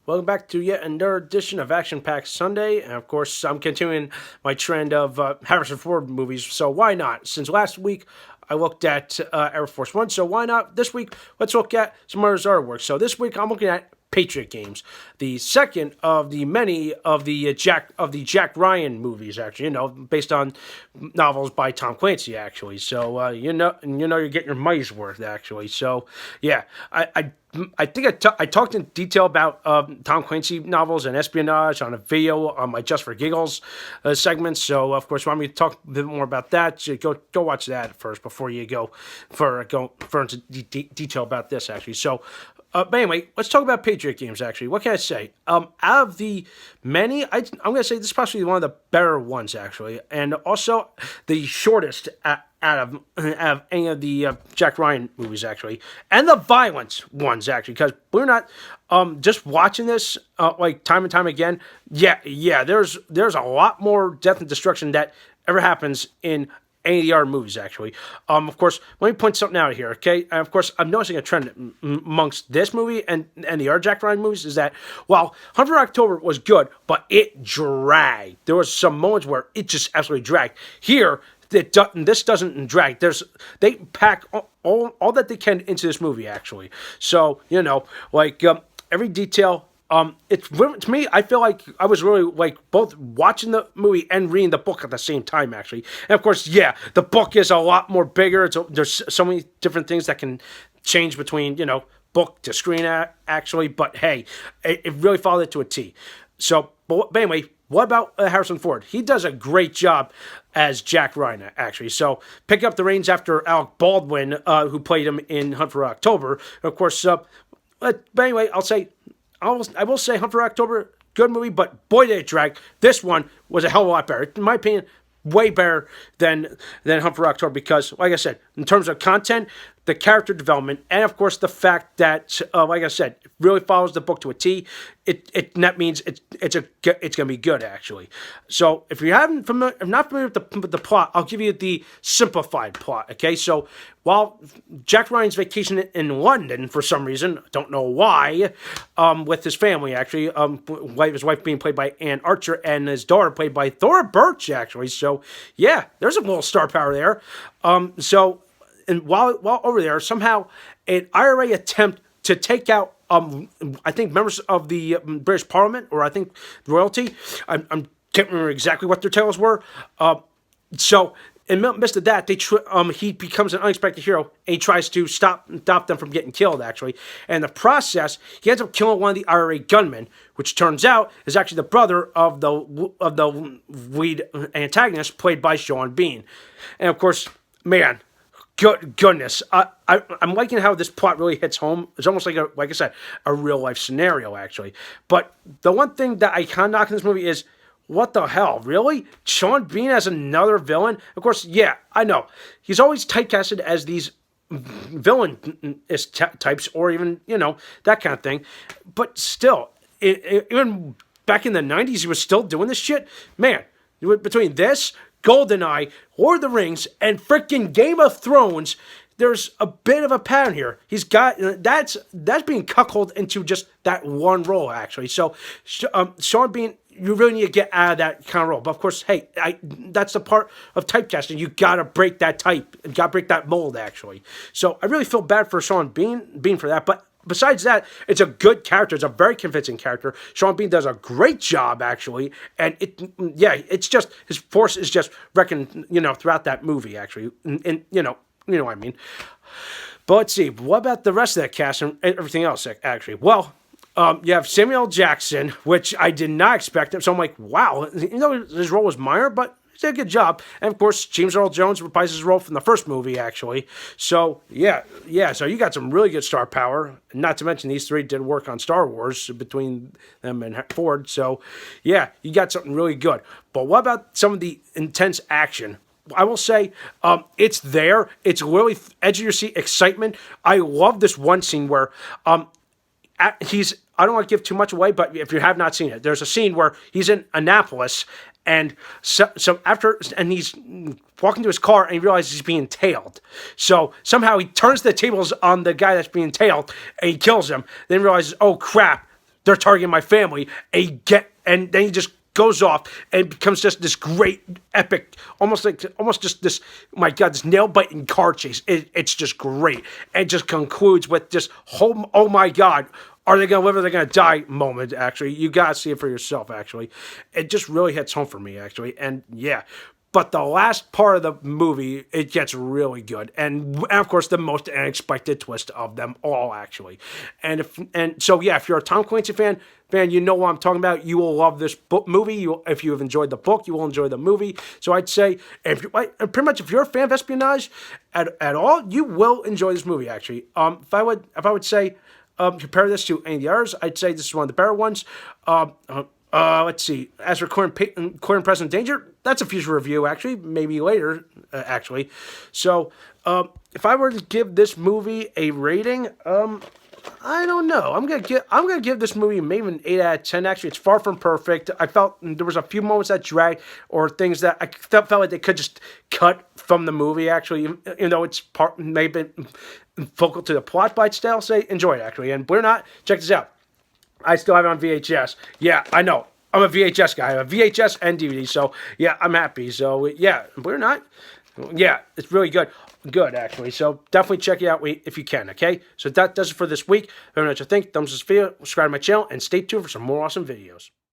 Welcome back to yet another edition of Action Packed Sunday. And of course, I'm continuing my trend of Harrison Ford movies. So why not? Since last week, I looked at Air Force One. So why not this week? Let's look at some other artwork. So this week, I'm looking at Patriot Games, the second of the many of the Jack Ryan movies. Actually, based on novels by Tom Clancy. Actually, so you're getting your money's worth. Actually, so yeah, I think I talked in detail about Tom Clancy novels and espionage on a video on my Just for Giggles segment. So, of course, want me to talk a bit more about that? So go watch that first before you go into detail about this, actually. So, but anyway, let's talk about Patriot Games, actually. What can I say? Out of the many, I'm going to say this is possibly one of the better ones, actually. And also the shortest out of any of the Jack Ryan movies, actually. And the violence ones, actually. Because we're not just watching this like time and time again. Yeah, there's a lot more death and destruction that ever happens in any of the other movies, actually. Of course, let me point something out here, okay? And of course, I'm noticing a trend amongst this movie and the other Jack Ryan movies is that, while Hunt for October was good, but it dragged. There was some moments where it just absolutely dragged. Here, this doesn't drag. They pack all that they can into this movie, actually. So, every detail. It's to me. I feel like I was really like both watching the movie and reading the book at the same time, actually. And of course, yeah, the book is a lot more bigger. There's so many different things that can change between book to screen, actually. But hey, it really followed it to a T. So, but anyway, what about Harrison Ford? He does a great job as Jack Ryan, actually. So, pick up the reins after Alec Baldwin, who played him in Hunt for October. Of course, but anyway, I will say Hunt for October, good movie, but boy did it drag. This one was a hell of a lot better. In my opinion, way better than Hunt for October because, like I said, in terms of content, the character development, and of course the fact that, like I said, it really follows the book to a T. That means it's going to be good, actually. So if if not familiar with the plot, I'll give you the simplified plot. Okay, so while Jack Ryan's vacation in London for some reason, don't know why, with his family, actually, his wife being played by Ann Archer and his daughter played by Thora Birch, actually. So yeah, there's a little star power there. And while over there, somehow an IRA attempt to take out, I think, members of the British Parliament, or I think royalty. I can't remember exactly what their titles were. So in the midst of that, he becomes an unexpected hero, and he tries to stop them from getting killed, actually. And in the process, he ends up killing one of the IRA gunmen, which turns out is actually the brother of the lead antagonist, played by Sean Bean. And of course, man, goodness, I'm liking how this plot really hits home. It's almost like I said, a real life scenario, actually. But the one thing that I kind of knock in this movie is, what the hell, really? Sean Bean as another villain? Of course, yeah, I know. He's always typecasted as these villain types, or even that kind of thing. But still, even back in the '90s, he was still doing this shit. Man, between this, GoldenEye, Lord of the Rings, and freaking Game of Thrones, there's a bit of a pattern here. He's got that's being cuckolded into just that one role, actually. So, Sean Bean, you really need to get out of that kind of role. But of course, hey, that's the part of typecasting. You gotta break that type, you gotta break that mold, actually. So I really feel bad for Sean Bean for that, but. Besides that, it's a good character. It's a very convincing character. Sean Bean does a great job, actually, and it's just his force is just reckoned, throughout that movie, actually, and what I mean. But let's see, what about the rest of that cast and everything else, actually? Well, you have Samuel L. Jackson, which I did not expect. So I'm like, wow, his role was minor, but he did a good job. And of course, James Earl Jones reprises his role from the first movie, actually. So yeah. So you got some really good star power. Not to mention these three did work on Star Wars between them and Ford. So yeah, you got something really good. But what about some of the intense action? I will say, it's there. It's literally edge of your seat excitement. I love this one scene where I don't want to give too much away, but if you have not seen it, there's a scene where he's in Annapolis, and he's walking to his car and he realizes he's being tailed. So somehow he turns the tables on the guy that's being tailed and he kills him. Then realizes, oh crap, they're targeting my family, and then he just goes off and becomes just this great epic, almost just this, my god, this nail biting car chase. It's just great. It just concludes with this whole, oh my god, are they gonna live or are they gonna die moment. Actually, you gotta see it for yourself. Actually, it just really hits home for me. Actually, and yeah. But the last part of the movie, it gets really good, and of course the most unexpected twist of them all, actually. So yeah, if you're a Tom Clancy fan, you know what I'm talking about. You will love this movie. If you have enjoyed the book, you will enjoy the movie. So I'd say, pretty much, if you're a fan of espionage at all, you will enjoy this movie. Actually, if I would say, compare this to any of the others, I'd say this is one of the better ones. Let's see. As for Current and Present Danger, that's a future review, actually. Maybe later, actually. So, if I were to give this movie a rating, I don't know. I'm gonna give this movie maybe an 8 out of 10. Actually, it's far from perfect. I felt there was a few moments that dragged, or things that I felt like they could just cut from the movie. Actually, even though it's maybe focal to the plot, but I'd still say enjoy it. Actually, and we're not. Check this out. I still have it on VHS. Yeah, I know. I'm a VHS guy. I have a VHS and DVD, so yeah, I'm happy. So yeah, we're not. Yeah, it's really good. Good, actually. So definitely check it out if you can, okay? So that does it for this week. Let me know what you think. Thumbs up this video, subscribe to my channel, and stay tuned for some more awesome videos.